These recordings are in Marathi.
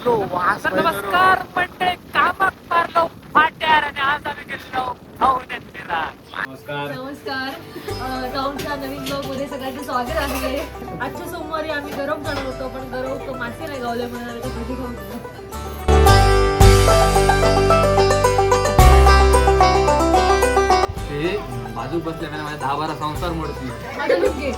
तर नमस्कार मंडळी, कामाक मारलो फाट्यार आणि आज आम्ही गेलो खाऊन नमस्कार टाउनच्या नवीन ब्लॉग मध्ये सगळ्यांचं स्वागत आहे. आजच्या सोमवारी आम्ही गरम करत होतो, पण गरम मासे नाही गावले म्हणून आम्ही कधी खाऊ. बाजू बसले ना माझ्या 10-12 संसार मोडतील. माझं लुक घे.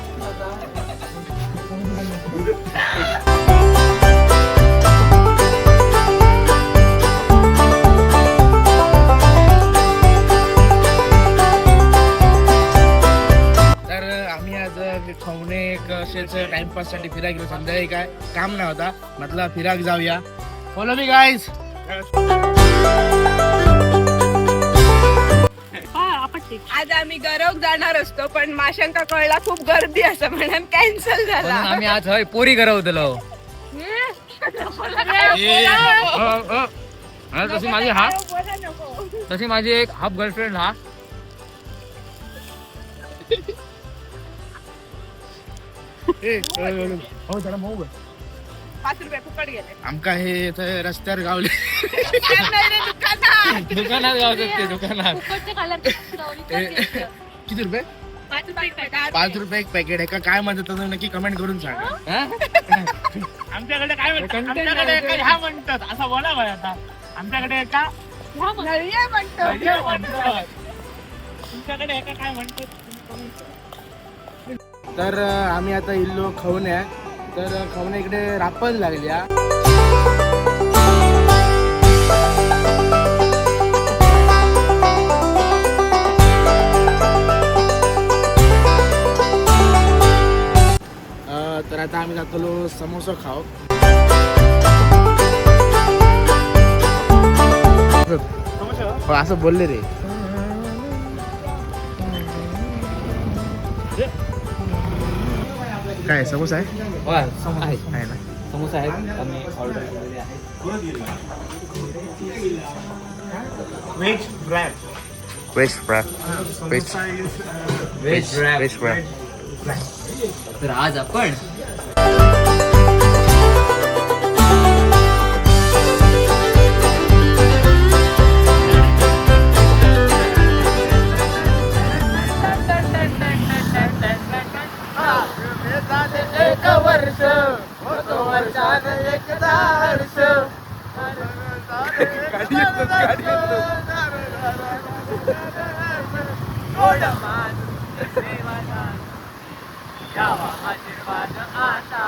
खाऊने एक असेच टाइमपास साठी फिरायला गेलो. संध्याकाळी काय काम नाही होता, म्हटलं फिराक जाऊया. Follow me guys. आज आम्ही गरव जाणार असतो, पण माशांका कळला खूप गर्दी असं म्हणून कॅन्सल झाला. आम्ही आज हय पोरी करवतलो. तशी माझी एक हाफ गर्लफ्रेंड हा. हो जरा मऊ 5 रुपये फुकट गेले. आमका हे रस्त्यावर गावले. दुकानात गावतात ते दुकानात. किती रुपये? 5 रुपये एक पॅकेट आहे का काय म्हणतात नक्की कमेंट करून सांगा. आमच्याकडे काय म्हणतात, ह्या म्हणतात असं बोला भाई. आता आमच्याकडे एका तुमच्याकडे एका काय म्हणतात. तर आम्ही आता इल्लो खवण्या. तर खवण्या इकडे रापण लागल्या. तर आता आम्ही जातो समोसा खाऊ. असं बोलले रे. काय समोसा आहे? आहे ना समोसा आहे. आम्ही ऑर्डर केलेले आहे. Veg wrap. तर आज आपण एक वर्ष वर्षान एकदा हर्ष. आशीर्वाद आता